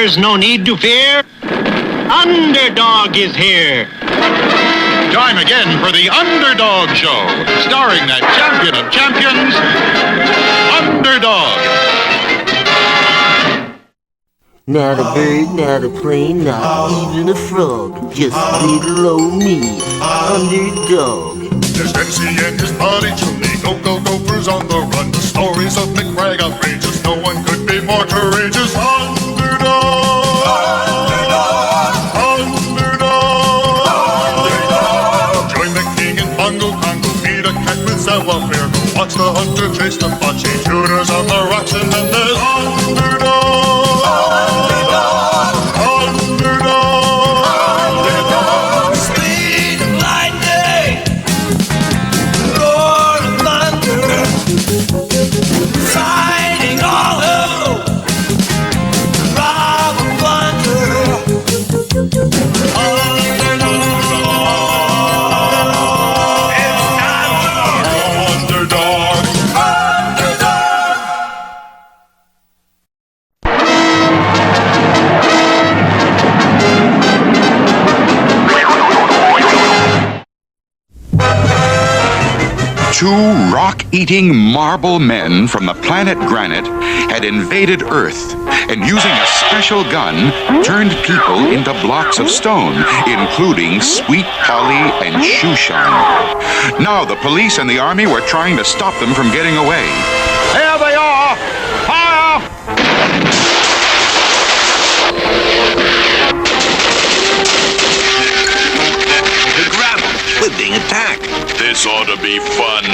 There's no need to fear. Underdog is here. Time again for the Underdog Show, starring that champion of champions, Underdog. Not a bird, not a plane, not even a frog. Just little old me, Underdog. There's MC and his buddy Julie, go gophers on the run. The stories of McBride outrageous, no one could be more courageous. Underdog, Underdog, Underdog, Underdog. Join the king in Bongo Congo, meet a cat with savoir-faire. Go watch the hunter chase the bocce shooters on the rocks, and then there's Underdog. Two rock-eating marble men from the planet Granite had invaded Earth and, using a special gun, turned people into blocks of stone, including Sweet Polly and Shoeshine. Now the police and the army were trying to stop them from getting away. There they are! Fire! Grab them! We're being attacked! This ought to be fun.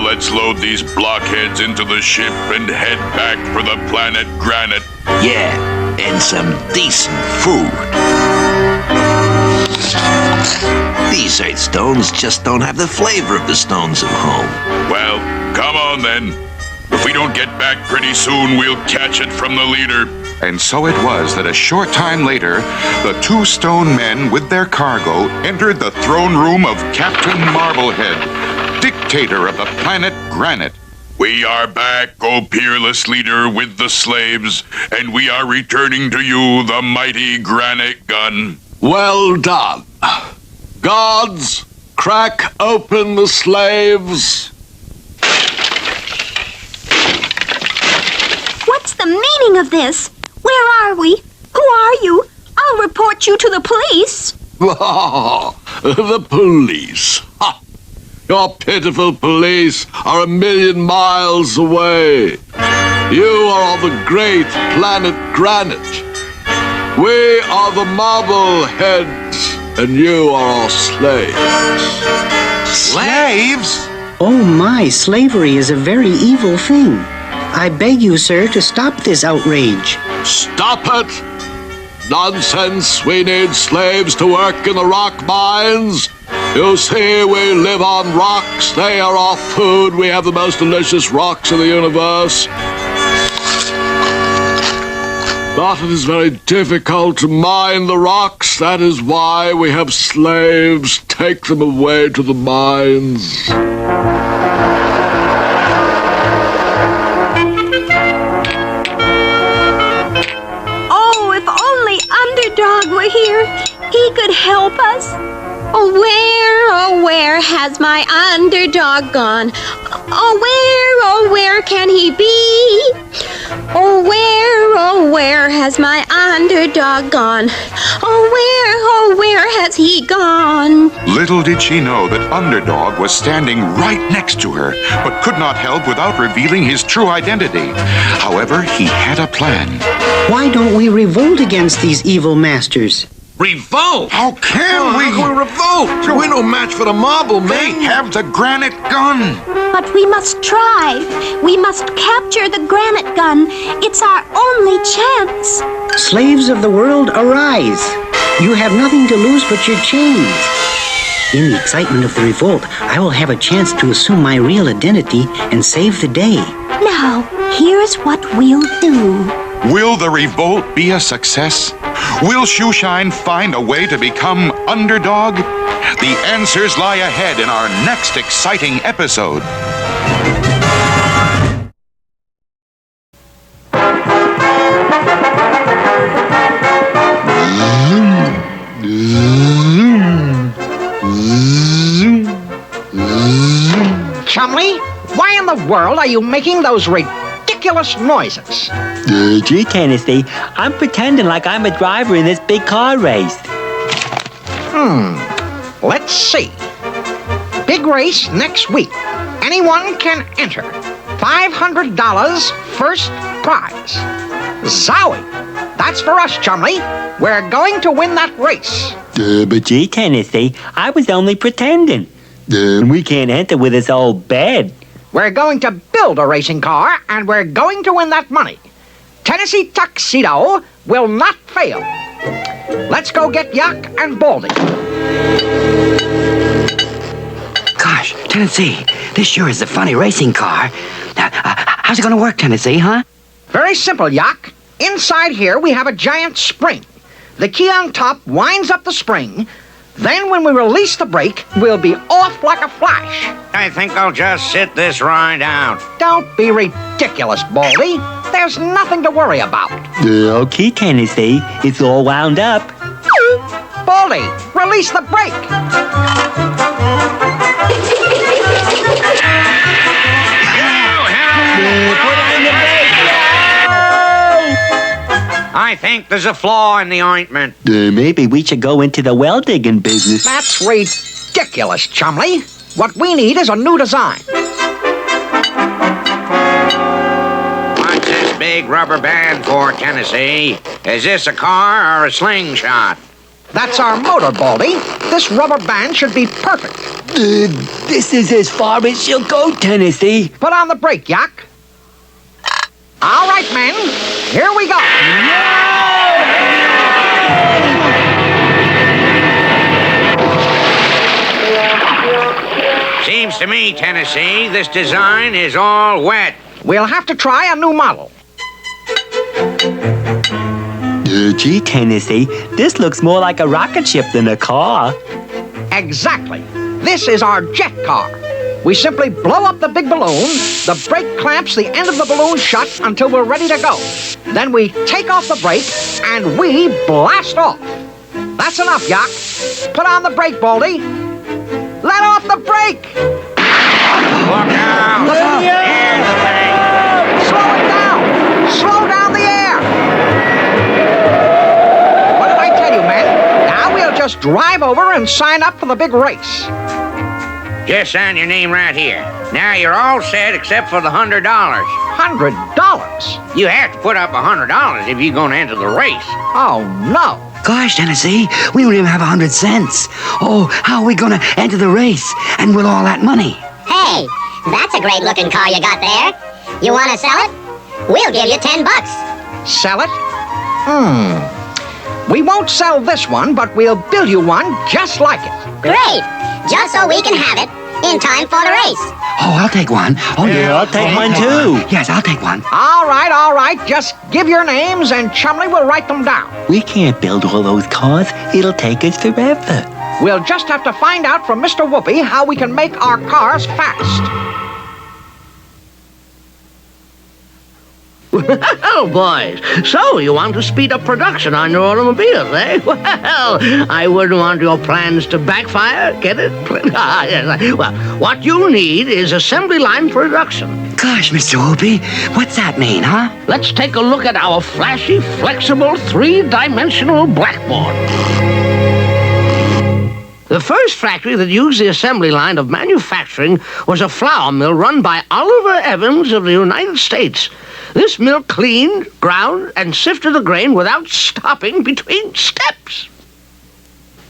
Let's load these blockheads into the ship and head back for the planet Granite. Yeah, and some decent food. These Earth stones just don't have the flavor of the stones of home. Well, come on then. If we don't get back pretty soon, we'll catch it from the leader. And so it was that a short time later, the two stone men with their cargo entered the throne room of Captain Marblehead, dictator of the planet Granite. We are back, O peerless leader, with the slaves, and we are returning to you the mighty granite gun. Well done. Guards, crack open the slaves. What's the meaning of this? Where are we? Who are you? I'll report you to the police. The police. Ha! Your pitiful police are 1,000,000 miles away. You are on the great planet Granite. We are the Marbleheads, and you are our slaves. Slaves? Oh my, slavery is a very evil thing. I beg you, sir, to stop this outrage. Stop it! Nonsense! We need slaves to work in the rock mines. You see, we live on rocks. They are our food. We have the most delicious rocks in the universe. But it is very difficult to mine the rocks. That is why we have slaves. Take them away to the mines. Oh, if only Underdog were here. He could help us. Oh, where has my Underdog gone? Oh, where can he be? Oh, where has my underdog gone? Oh, where has he gone? Little did she know that Underdog was standing right next to her, but could not help without revealing his true identity. However, he had a plan. Why don't we revolt against these evil masters? Revolt? How can we? How can we revolt? We're no match for the marble They men. have the granite gun. But we must try. We must capture the granite gun. It's our only chance. Slaves of the world, arise. You have nothing to lose but your chains. In the excitement of the revolt, I will have a chance to assume my real identity and save the day. Now, here's what we'll do. Will the revolt be a success? Will Shoeshine find a way to become Underdog? The answers lie ahead in our next exciting episode. Chumley, why in the world are you making those ridiculous noises? Gee, Tennessee, I'm pretending like I'm a driver in this big car race. Let's see. Big race next week. Anyone can enter. $500 first prize. Zowie! That's for us, Chumley. We're going to win that race. But gee, Tennessee, I was only pretending. We can't enter with this old bed. We're going to build a racing car, and we're going to win that money. Tennessee Tuxedo will not fail. Let's go get Yuck and Baldy. Gosh, Tennessee, this sure is a funny racing car. How's it going to work, Tennessee, huh? Very simple, Yuck. Inside here, we have a giant spring. The key on top winds up the spring. Then when we release the brake, we'll be off like a flash. I think I'll just sit this ride out. Don't be ridiculous, Baldy. There's nothing to worry about. Okay, Tennessee, it's all wound up. Baldy, release the brake. I think there's a flaw in the ointment. Maybe we should go into the well digging business. That's ridiculous, Chumley. What we need is a new design. What's this big rubber band for, Tennessee? Is this a car or a slingshot? That's our motor, Baldy. This rubber band should be perfect. This is as far as she'll go, Tennessee. Put on the brake, Yuck. All right, men. Here we go. Seems to me, Tennessee, this design is all wet. We'll have to try a new model. Gee, Tennessee, this looks more like a rocket ship than a car. Exactly. This is our jet car. We simply blow up the big balloon, the brake clamps the end of the balloon shut until we're ready to go. Then we take off the brake, and we blast off. That's enough, Yuck. Put on the brake, Baldy. Let off the brake! Look out! Look out! Here's the thing. Slow it down! Slow down the air! What did I tell you, men? Now we'll just drive over and sign up for the big race. Just sign your name right here. Now you're all set except for the $100. $100? You have to put up $100 if you're going to enter the race. Oh, no. Gosh, Tennessee, we don't even have 100 cents. Oh, how are we going to enter the race and with all that money? Hey, that's a great-looking car you got there. You want to sell it? We'll give you $10. Sell it? We won't sell this one, but we'll build you one just like it. Great. Just so we can have it in time for the race. Oh, I'll take one. Oh, Yeah, I'll take one too. Yes, I'll take one. All right. Just give your names and Chumley will write them down. We can't build all those cars. It'll take us forever. We'll just have to find out from Mr. Whoopi how we can make our cars fast. Well, boys, so you want to speed up production on your automobiles, eh? Well, I wouldn't want your plans to backfire, get it? Well, what you need is assembly line production. Gosh, Mr. Whoopi, what's that mean, huh? Let's take a look at our flashy, flexible, three-dimensional blackboard. The first factory that used the assembly line of manufacturing was a flour mill run by Oliver Evans of the United States. This mill cleaned, ground, and sifted the grain without stopping between steps.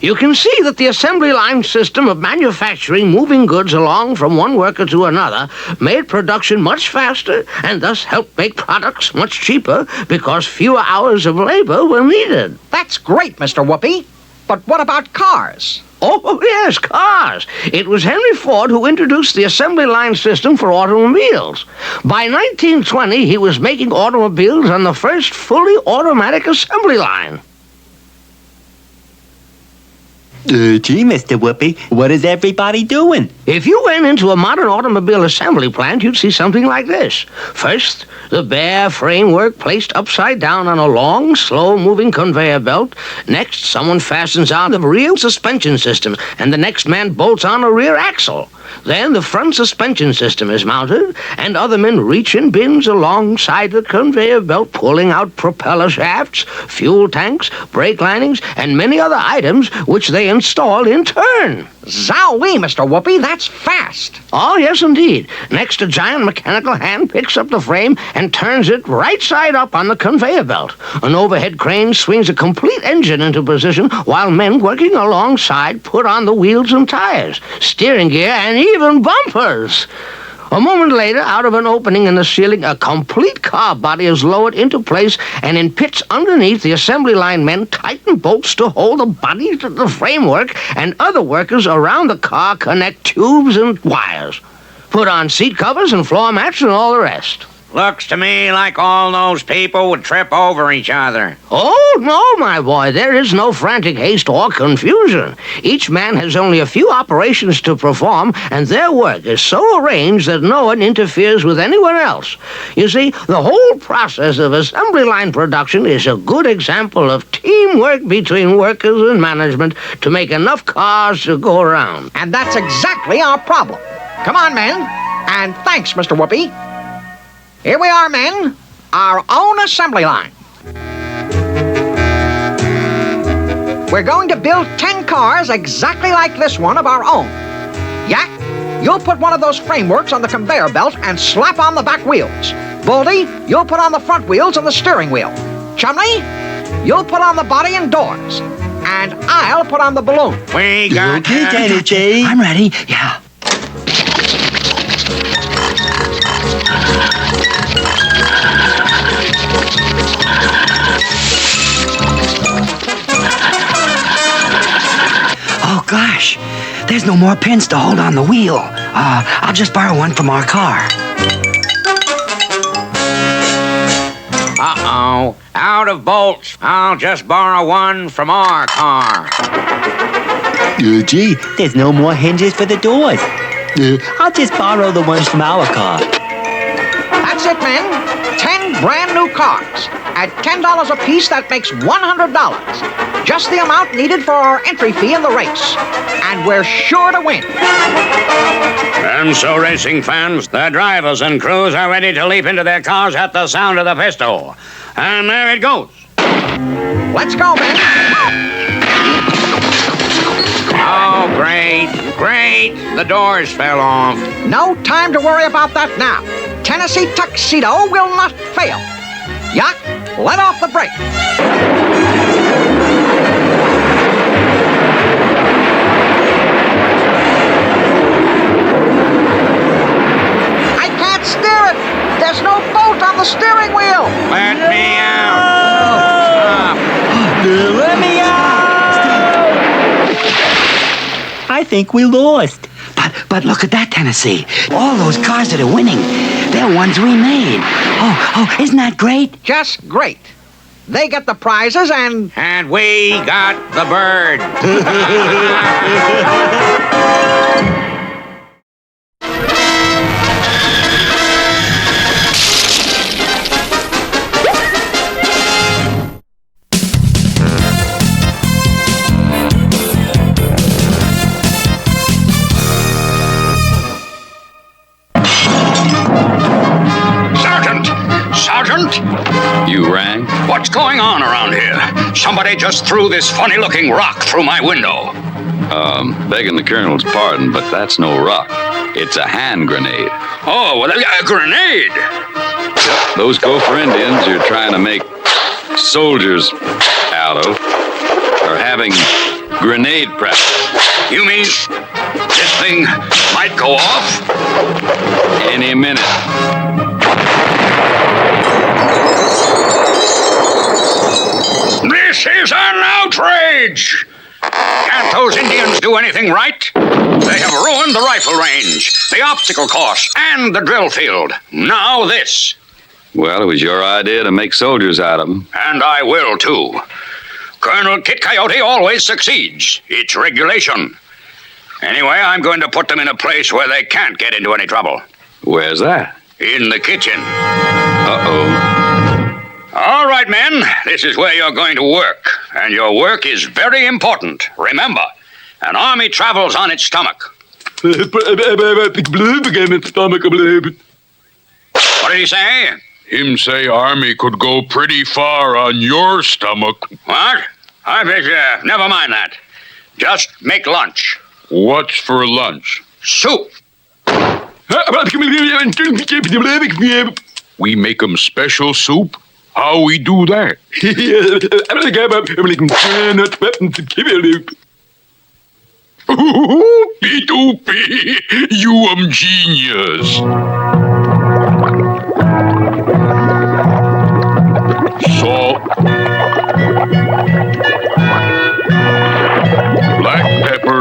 You can see that the assembly line system of manufacturing moving goods along from one worker to another made production much faster and thus helped make products much cheaper because fewer hours of labor were needed. That's great, Mr. Whoopi. But what about cars? Oh, yes, cars. It was Henry Ford who introduced the assembly line system for automobiles. By 1920, he was making automobiles on the first fully automatic assembly line. Gee, Mr. Whoopi, what is everybody doing? If you went into a modern automobile assembly plant, you'd see something like this. First, the bare framework placed upside down on a long, slow-moving conveyor belt. Next, someone fastens on the rear suspension system, and the next man bolts on a rear axle. Then the front suspension system is mounted, and other men reach in bins alongside the conveyor belt, pulling out propeller shafts, fuel tanks, brake linings, and many other items which they install in turn. Zowie, Mr. Whoopi, that's fast. Oh, yes, indeed. Next, a giant mechanical hand picks up the frame and turns it right side up on the conveyor belt. An overhead crane swings a complete engine into position while men working alongside put on the wheels and tires, steering gear, and even bumpers. A moment later, out of an opening in the ceiling, a complete car body is lowered into place, and in pits underneath, the assembly line men tighten bolts to hold the body to the framework, and other workers around the car connect tubes and wires, put on seat covers and floor mats and all the rest. Looks to me like all those people would trip over each other. Oh, no, my boy. There is no frantic haste or confusion. Each man has only a few operations to perform, and their work is so arranged that no one interferes with anyone else. You see, the whole process of assembly line production is a good example of teamwork between workers and management to make enough cars to go around. And that's exactly our problem. Come on, men. And thanks, Mr. Whoopi. Here we are, men, our own assembly line. We're going to build 10 cars exactly like this one of our own. Yak, you'll put one of those frameworks on the conveyor belt and slap on the back wheels. Baldy, you'll put on the front wheels and the steering wheel. Chumley, you'll put on the body and doors. And I'll put on the balloon. We got Okay, I'm ready, yeah. Oh, gosh. There's no more pins to hold on the wheel. I'll just borrow one from our car. Uh-oh. Out of bolts. I'll just borrow one from our car. Gee, there's no more hinges for the doors. I'll just borrow the ones from our car. That's it, men. 10 brand new cars. At $10 a piece, that makes $100. Just the amount needed for our entry fee in the race. And we're sure to win. And so, racing fans, the drivers and crews are ready to leap into their cars at the sound of the pistol. And there it goes. Let's go, men. Oh, great, great. The doors fell off. No time to worry about that now. Tennessee Tuxedo will not fail. Yak, let off the brake. I can't steer it. There's no bolt on the steering wheel. Let me out. Stop. Let me out! I think we lost. But look at that, Tennessee. All those cars that are winning, they're ones we made. Oh, isn't that great? Just great. They get the prizes and we got the bird. What? You rang? What's going on around here? Somebody just threw this funny-looking rock through my window. Begging the Colonel's pardon, but that's no rock. It's a hand grenade. Oh, well, a grenade! Yep, those Gopher Indians you're trying to make soldiers out of are having grenade practice. You mean this thing might go off? Any minute. This is an outrage! Can't those Indians do anything right? They have ruined the rifle range, the obstacle course, and the drill field. Now this. Well, it was your idea to make soldiers out of them. And I will, too. Colonel Kit Coyote always succeeds. It's regulation. Anyway, I'm going to put them in a place where they can't get into any trouble. Where's that? In the kitchen. Uh-oh. All right, men. This is where you're going to work. And your work is very important. Remember, an army travels on its stomach. What did he say? Him say army could go pretty far on your stomach. What? I bet never mind that. Just make lunch. What's for lunch? Soup. We make 'em special soup? How we do that? P2P, you genius. Salt, black pepper,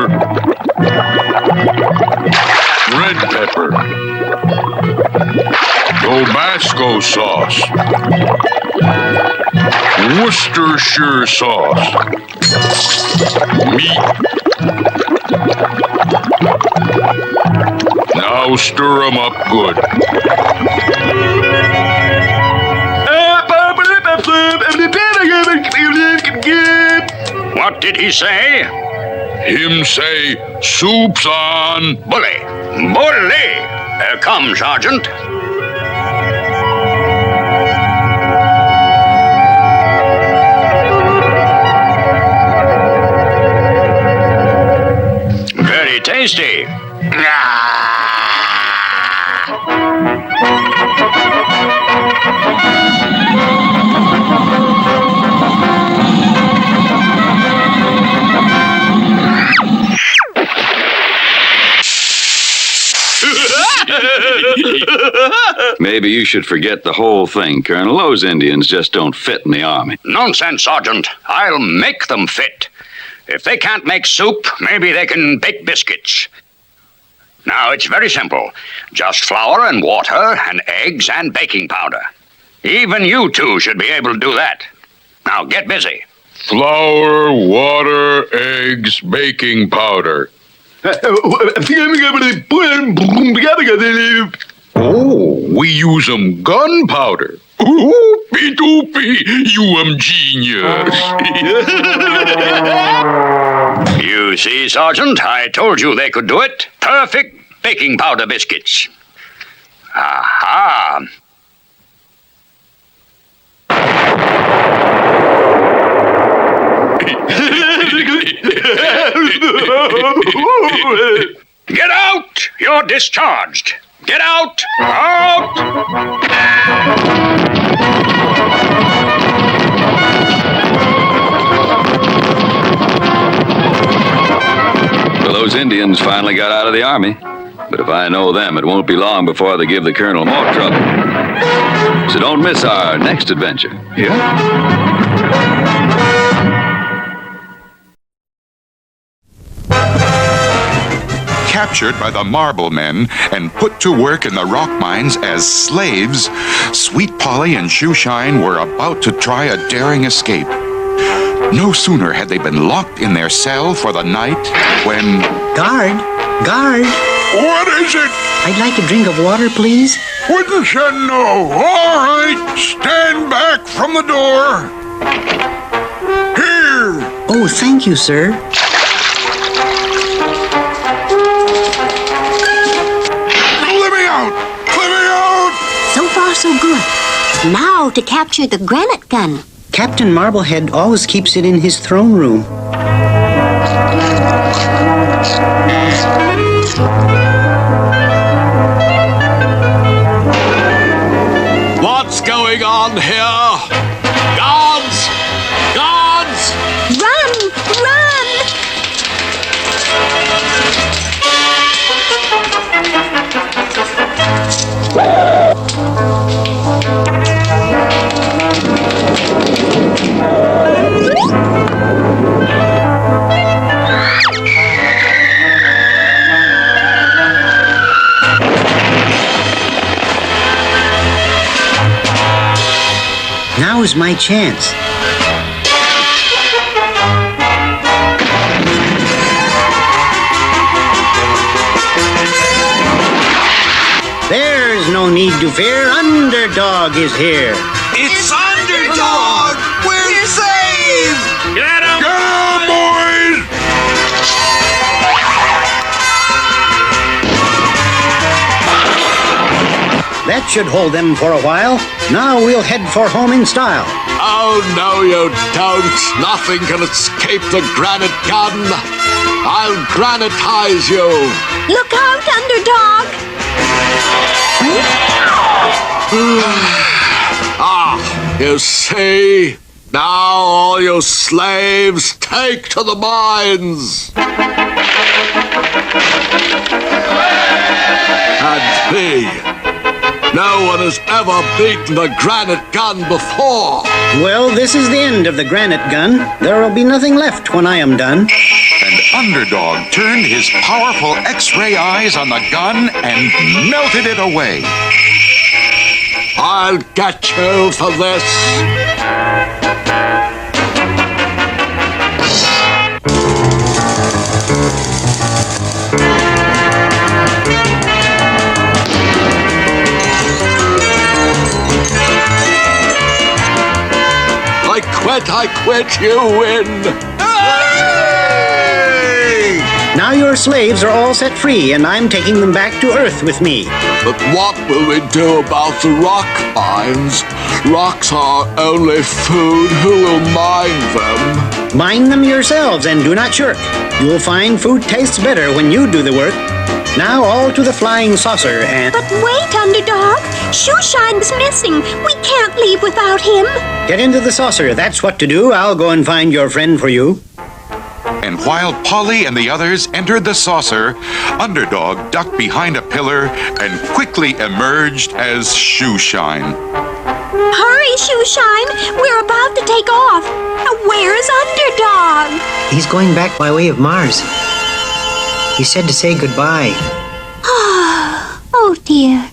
red pepper, Tabasco sauce, Worcestershire sauce, meat. Now stir 'em up good. What did he say? Him say, soup's on. Bully. Bully. Come, Sergeant. Very tasty. Maybe you should forget the whole thing, Colonel. Those Indians just don't fit in the army. Nonsense, Sergeant. I'll make them fit. If they can't make soup, maybe they can bake biscuits. Now, it's very simple. Just flour and water and eggs and baking powder. Even you two should be able to do that. Now, get busy. Flour, water, eggs, baking powder. Oh, we use 'em gunpowder. Ooh, P2P, you genius. You see, Sergeant, I told you they could do it. Perfect baking powder biscuits. Aha! Get out! You're discharged. Get out! Out! Well, those Indians finally got out of the army. But if I know them, it won't be long before they give the Colonel more trouble. So don't miss our next adventure. Yeah? Captured by the Marble Men and put to work in the rock mines as slaves, Sweet Polly and Shoeshine were about to try a daring escape. No sooner had they been locked in their cell for the night when... Guard! Guard! What is it? I'd like a drink of water, please. Wouldn't you know? All right, stand back from the door. Here. Oh, thank you, sir. Let me out! Let me out! So far, so good. Now to capture the granite gun. Captain Marblehead always keeps it in his throne room. What's going on here? Guards! Guards! Run! Run! Now is my chance. There's no need to fear. Underdog is here. It's Underdog! We're saved! Get him! Get him, boys! That should hold them for a while. Now we'll head for home in style. Oh, no, you don't. Nothing can escape the granite gun. I'll granitize you. Look out, Underdog! You see? Now all you slaves take to the mines. And me. No one has ever beaten the granite gun before. Well, this is the end of the granite gun. There will be nothing left when I am done. And Underdog turned his powerful X-ray eyes on the gun and melted it away. I'll get you for this. I quit, you win. Hooray! Now your slaves are all set free, and I'm taking them back to Earth with me. But what will we do about the rock mines? Rocks are our only food. Who will mine them? Mine them yourselves, and do not shirk. You'll find food tastes better when you do the work. Now all to the flying saucer and... But wait, Underdog! Shoeshine's missing. We can't leave without him. Get into the saucer. That's what to do. I'll go and find your friend for you. And while Polly and the others entered the saucer, Underdog ducked behind a pillar and quickly emerged as Shoeshine. Hurry, Shoeshine! We're about to take off. Where's Underdog? He's going back by way of Mars. He said to say goodbye. Oh, dear.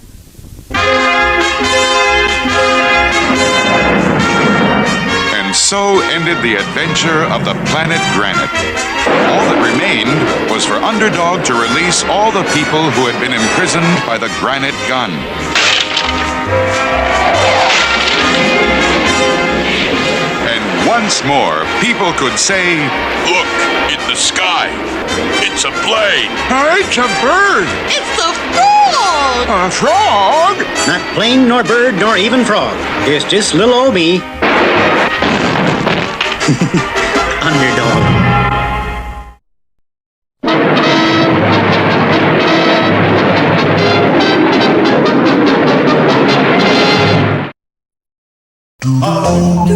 And so ended the adventure of the planet Granite. All that remained was for Underdog to release all the people who had been imprisoned by the granite gun. And once more, people could say, "Look, in the sky. It's a plane. It's a bird. It's a frog. A frog? Not plane, nor bird, nor even frog. It's just little old me. Underdog. Oh,